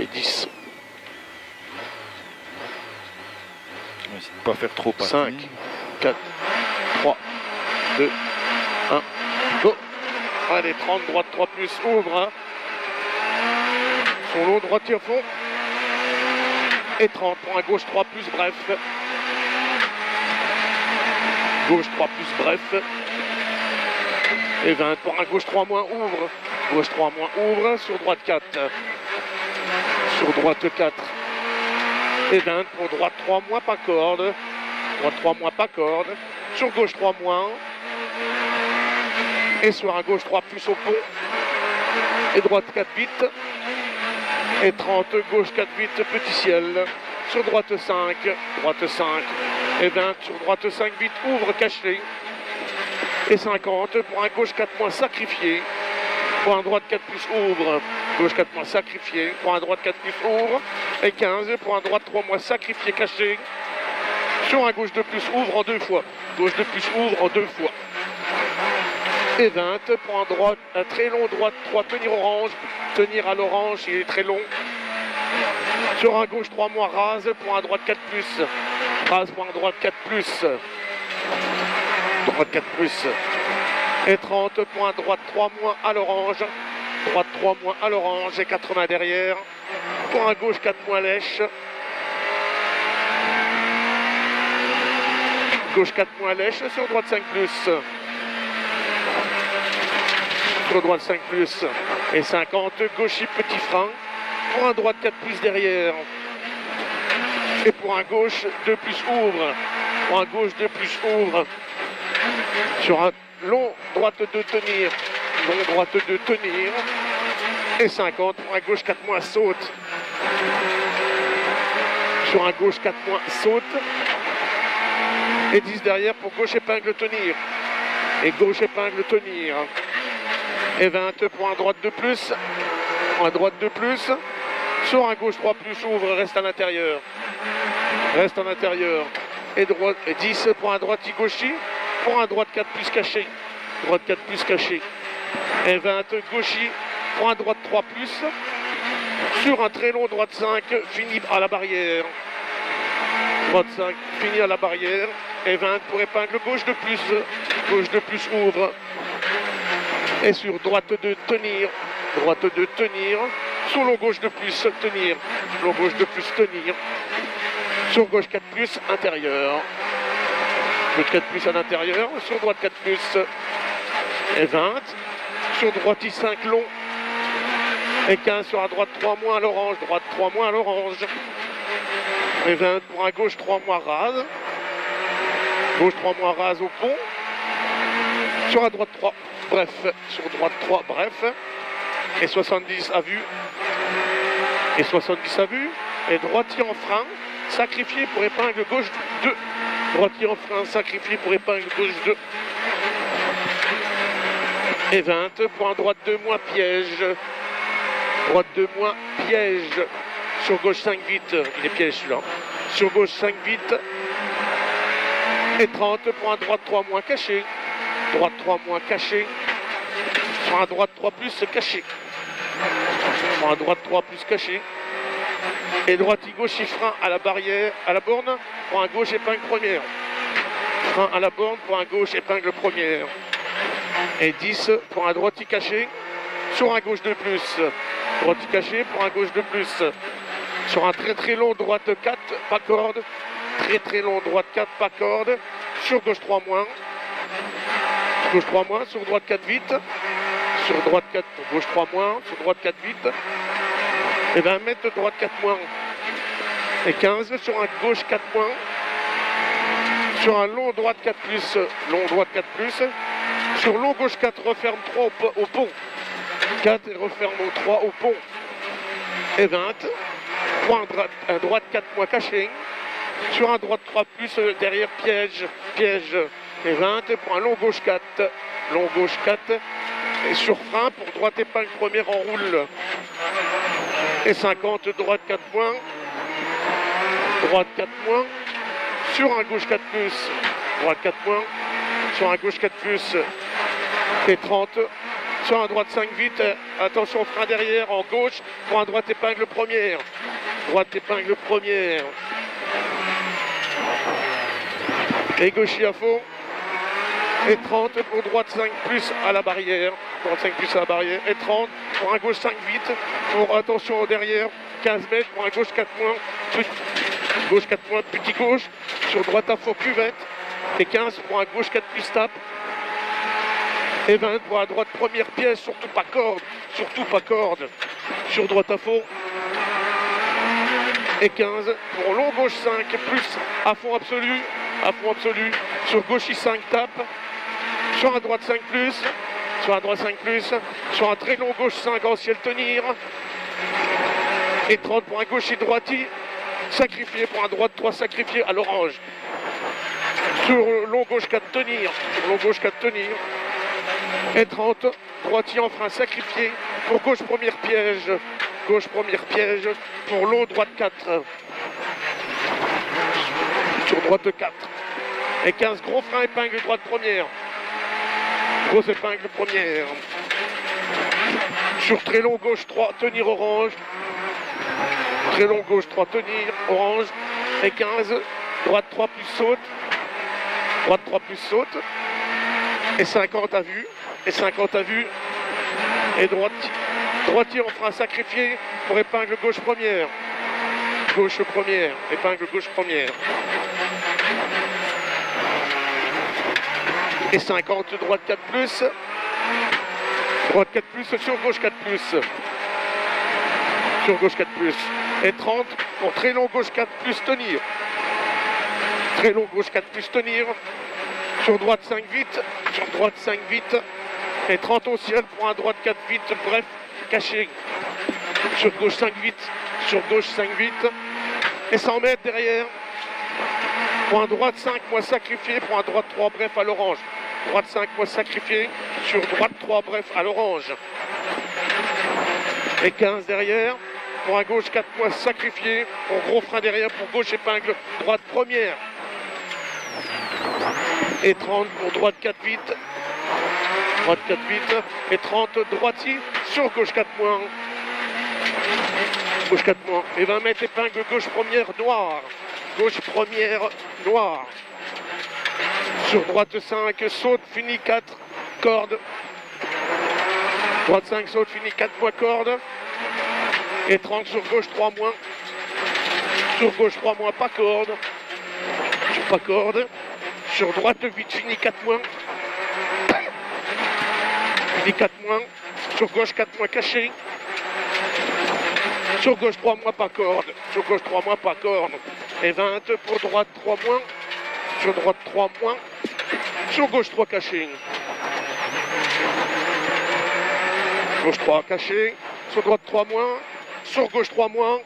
Et 10. On va essayer de ne pas faire trop passer. 5, 4, 3, 2, 1, go. Allez, 30, droite 3 plus, ouvre. Hein. Sur l'eau, droitier au fond. Et 30, pour un gauche 3 plus, bref. Gauche 3 plus, bref. Et 20, pour un gauche 3 moins, ouvre. Gauche 3 moins, ouvre. Sur droite 4. Sur droite 4. Et 20, pour droite 3 moins, pas corde. Droite 3 moins, pas corde. Sur gauche 3 moins. Et sur un gauche 3 plus au pont. Et droite 4 vite. Et 30, gauche 4 vite, petit ciel. Sur droite 5, droite 5. Et 20, sur droite 5 vite, ouvre, caché. Et 50, pour un gauche 4 moins, sacrifié. Pour un droite 4 plus, ouvre. Gauche 4 moins, sacrifié. Pour un droite 4 plus, ouvre. Et 15, pour un droite 3 moins, sacrifié, caché. Sur un gauche 2 plus, ouvre en 2 fois. Gauche 2 plus, ouvre en 2 fois. Et 20, pour un très long droite 3, tenir orange. Tenir à l'orange, il est très long. Sur un gauche 3 moins, rase, pour un droite 4 plus. Rase pour un droite 4 plus. Droite 4 plus. Et 30, pour un droite 3 moins à l'orange. Droite 3 moins à l'orange et 80 derrière. Pour un gauche 4 moins lèche. Gauche 4 moins lèche, sur droite 5 plus. Sur droite 5 plus. Et 50, gauche petit frein. Pour un droite 4 plus derrière. Et pour un gauche 2 plus ouvre. Pour un gauche 2 plus ouvre. Sur un long droite 2 tenir. Long droite 2 tenir. Et 50, pour un gauche 4 moins saute. Sur un gauche 4 moins saute. Et 10 derrière pour gauche épingle tenir. Et gauche épingle tenir. Et 20 pour un droite 2 plus. Pour un droite 2 plus. Sur un gauche 3 plus, ouvre, reste à l'intérieur. Reste à l'intérieur. Et droite, et 10 pour un droite gauchi. Pour un droite 4 plus caché. Droite 4 plus caché. Et 20 gauchi. Pour un droite 3 plus. Sur un très long droite 5, fini à la barrière. Droite 5, fini à la barrière. Et 20 pour épingle gauche de plus. Gauche de plus, ouvre. Et sur droite 2, tenir. Droite 2, tenir. Sur long gauche de plus, tenir. Long gauche de plus, tenir. Sur gauche 4 plus, intérieur. Gauche 4 plus à l'intérieur. Sur droite 4 plus. Et 20. Sur droite 5 long. Et 15 sur la droite 3 moins à l'orange. Droite 3 moins à l'orange. Et 20 pour un gauche 3 moins rase. Gauche 3 moins rase au pont. Sur la droite 3. Bref. Sur droite 3, bref. Et 70 à vue. Et 70 à vue. Et droitier en frein. Sacrifié pour épingle gauche 2. Droitier en frein. Sacrifié pour épingle gauche 2. Et 20 pour un droite 2 moins piège. Droite 2 moins piège. Sur gauche 5 vite. Il est piège celui-là. Sur gauche 5 vite. Et 30 pour un droite 3 moins caché. Droite 3 moins caché. Sur un droite 3 plus caché. Sur un droite 3 plus caché. Et droite gauche frein à la barrière, à la borne, pour un gauche épingle première. Frein à la borne pour un gauche épingle première. Et 10 pour un droite caché. Sur un gauche de plus. Droite caché pour un gauche de plus. Sur un très très long droite 4, pas corde. Très très long droite 4, pas corde. Sur gauche 3 moins. Gauche 3 moins, sur droite 4 vite. Sur droite 4, gauche 3 moins, sur droite 4 vite. Et 20 mètres de droite 4 moins. Et 15 sur un gauche 4 moins. Sur un long droite 4 plus. Long droite 4 plus. Sur long gauche 4, referme 3 au pont. 4 et referme au 3 au pont. Et 20. Pour un droite 4 moins caché. Sur un droite 3 plus, derrière piège. Piège. Et 20 pour un long gauche 4. Long gauche 4. Et sur frein pour droite épingle première en roule. Et 50, droite 4 points. Droite 4 points. Sur un gauche 4 plus. Droite 4 points. Sur un gauche 4 plus. Et 30. Sur un droite 5 vite, attention frein derrière, en gauche, pour un droite épingle première. Droite épingle première. Et gaucher à fond. Et 30 pour droite 5 plus à la barrière. Droite 5 plus à la barrière. Et 30 pour un gauche 5 vite. Pour attention derrière. 15 mètres pour un gauche 4 points. Gauche 4 points, petit gauche. Sur droite à fond cuvette. Et 15 pour un gauche 4 plus tape. Et 20 pour un droite première pièce. Surtout pas corde. Surtout pas corde. Sur droite à fond. Et 15 pour long gauche 5 plus à fond absolu. À fond absolu. Sur gauche 5 tape. Sur un droite 5 plus. Sur un droite 5 plus. Sur un très long gauche 5 en ciel tenir. Et 30 pour un gaucher droiti. Sacrifié pour un droite 3 sacrifié à l'orange. Sur long gauche 4 tenir. Sur long gauche 4 tenir. Et 30 droiti en frein sacrifié pour gauche première piège. Gauche première piège pour long droite 4. Sur droite 4. Et 15 gros frein épingle droite première. Grosse épingle première. Sur très long gauche 3 tenir orange. Très long gauche 3 tenir orange. Et 15 droite 3 plus saute. Droite 3 plus saute. Et 50 à vue. Et 50 à vue. Et droitier en frein sacrifié pour épingle gauche première. Gauche première. Épingle gauche première. Et 50 droite 4 plus. Droite 4 plus sur gauche 4 plus. Sur gauche 4 plus. Et 30 pour très long gauche 4 plus tenir. Très long gauche 4 plus tenir. Sur droite 5 vite. Sur droite 5 vite. Et 30 au ciel pour un droite 4 vite. Bref, caché. Sur gauche 5 vite. Sur gauche 5 vite. Et 100 mètres derrière. Pour un droite 5 moins sacrifié. Pour un droite 3 bref à l'orange. Droite 5 moins sacrifié. Sur droite 3 bref à l'orange. Et 15 derrière. Pour un gauche 4 mois sacrifié. Pour gros frein derrière. Pour gauche épingle droite première. Et 30 pour droite 4 vite. Droite 4 vite. Et 30 droitier sur gauche 4 mois. Gauche 4 mois. Et 20 mètres épingle gauche première noire. Gauche première noire. Sur droite 5 saute fini 4 corde. Droite 5 saute fini 4 fois corde. Et 30 sur gauche 3 moins. Sur gauche 3 moins pas corde. Sur pas corde. Sur droite 8 fini 4 moins. Fini 4 moins. Sur gauche 4 moins caché. Sur gauche 3 moins pas corde. Sur gauche 3 moins pas corde. Et 20 pour droite 3 moins. Sur droite 3 moins. Sur gauche 3 caché. Gauche 3 caché. Sur droite 3 moins. Sur gauche 3 moins.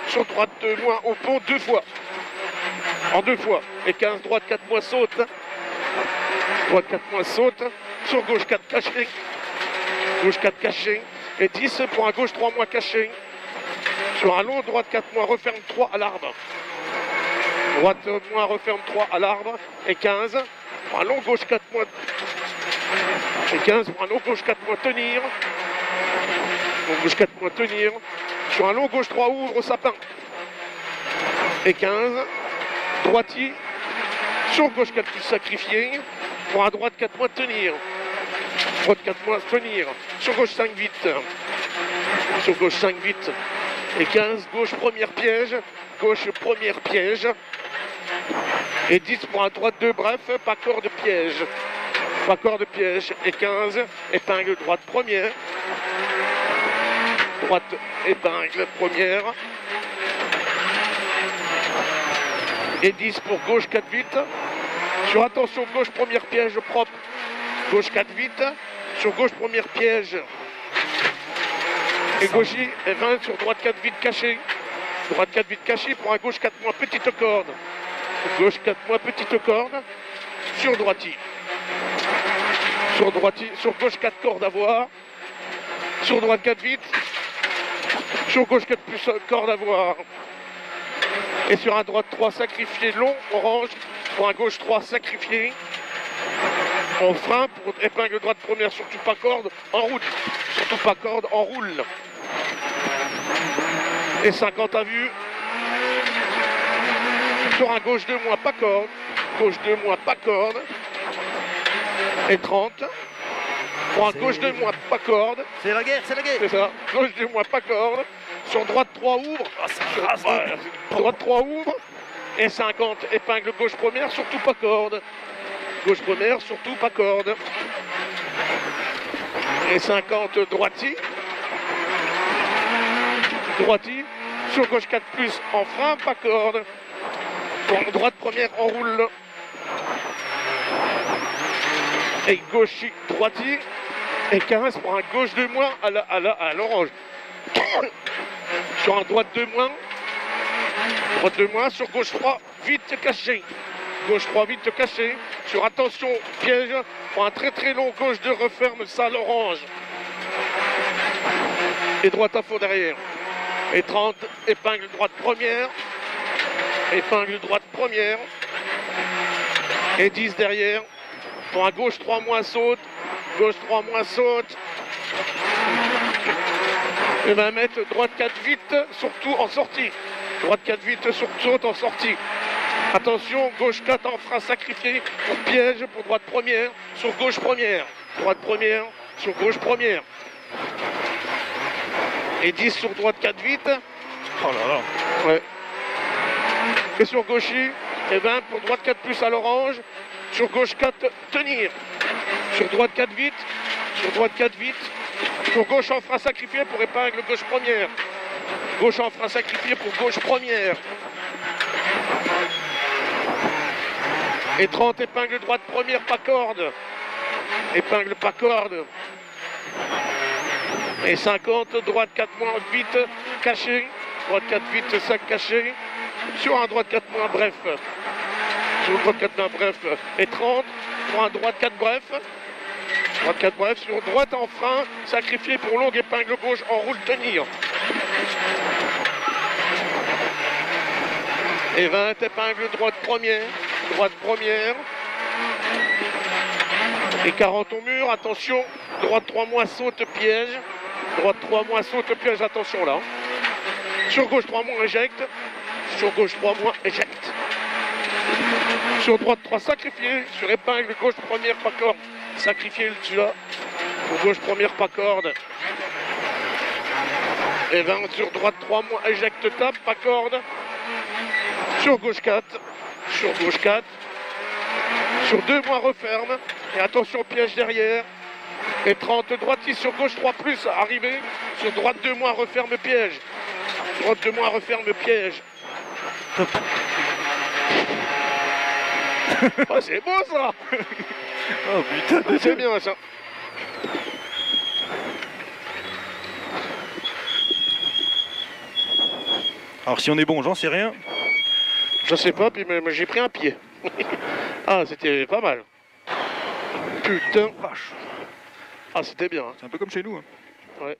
Sur droite 2 moins au pont 2 fois. En 2 fois. Et 15 droite 4 moins saute. Droite 4 moins saute. Sur gauche 4 caché. Gauche 4 caché. Et 10 pour un gauche 3 moins caché. Sur un long droite 4 mois referme 3 à l'arbre. Droite moins referme 3 à l'arbre. Et 15 pour un long gauche 4 mois. Et 15 pour un long gauche 4 mois tenir. Long gauche 4 mois tenir. Sur un long gauche 3 ouvre au sapin. Et 15 droitier. Sur gauche 4 plus sacrifié. Pour un droite 4 mois tenir. Droite 4 mois tenir. Sur gauche 5 vite. Sur gauche 5 vite. Et 15 gauche première piège. Gauche première piège. Et 10 pour un droite 2 bref. Pas corde piège. Pas corde piège. Et 15 épingle droite première. Droite épingle première. Et 10 pour gauche 4 vite. Sur attention gauche première piège propre. Gauche 4 vite. Sur gauche première piège. Et gaucher et 20 sur droite 4 vite caché. Droite 4 vite caché pour un gauche 4 moins petite corde. Gauche 4 moins petite corde. Sur droitier. Sur droitier. Sur gauche 4 cordes à voir. Sur droite 4 vite. Sur gauche 4 plus corde à voir. Et sur un droite 3 sacrifié long, orange. Pour un gauche 3 sacrifié. En frein pour épingle droite première, surtout pas corde, en route. Surtout pas corde, en roule. Et 50 à vue. Sur un gauche de moins, pas corde. Gauche de moins, pas corde. Et 30. Pour un gauche de moins, pas corde. C'est la guerre, c'est la guerre. C'est ça. Gauche de moins, pas corde. Sur droite 3 ouvre. Droite 3 ouvre. Et 50. Épingle gauche première, surtout pas corde. Gauche première, surtout pas corde. Et 50 droiti. Droiti. Sur gauche 4 plus en frein, pas corde. Pour droite première, en roule. Et gauche droiti. Et 15 pour un gauche de moins à l'orange. Sur un droite de moins. Droite de moins, sur gauche 3, vite caché. Gauche 3, vite caché. Sur attention, piège. Pour un très très long gauche de referme, ça l'orange. Et droite à fond derrière. Et 30, épingle droite première. Épingle droite première. Et 10 derrière. Pour un gauche 3 moins saute. Gauche 3 moins saute. Et 20 mètres, droite 4 vite, surtout en sortie. Droite 4 vite, saute en sortie. Attention, gauche 4 en frein sacrifié pour piège pour droite première, sur gauche première. Droite première, sur gauche première. Et 10 sur droite 4 vite. Oh là là. Ouais. Et sur gaucher, et 20 pour droite 4 plus à l'orange. Sur gauche 4, tenir. Sur droite 4 vite. Sur droite 4 vite. Sur gauche en frein sacrifié pour épingle gauche première. Gauche en frein sacrifié pour gauche première. Et 30, épingle droite première, pas corde. Épingle pas corde. Et 50, droite 4 moins, vite, caché. Droite 4 vite, 5 caché. Sur un droite 4 moins, bref. Sur droite 4 moins, bref. Et 30, pour un droite 4 bref. Droite 4 bref, sur droite en frein, sacrifié pour longue épingle gauche, en roule tenir. Et 20, épingle droite première. Droite première. Et 40 au mur, attention. Droite 3 moins, saute piège. Droite 3 moins, saute piège, attention là. Sur gauche 3 moins, éjecte. Sur gauche 3 moins, éjecte. Sur droite 3, sacrifié. Sur épingle gauche première, pas corde. Sacrifié le dessus là. Pour gauche première, pas corde. Et 20 sur droite 3 moins, éjecte tape, pas corde. Sur gauche 4. Sur gauche 4. Sur 2 moins, referme. Et attention, piège derrière. Et 30 droite sur gauche 3 plus, arrivé. Sur droite 2 moins, referme piège. Droite 2 moins, referme piège. Oh, c'est beau ça. Oh putain, c'est bien ça. Alors si on est bon, j'en sais rien. Je sais pas, puis j'ai pris un pied. Ah, c'était pas mal. Putain, vache. Ah, c'était bien. Hein. C'est un peu comme chez nous. Hein. Ouais.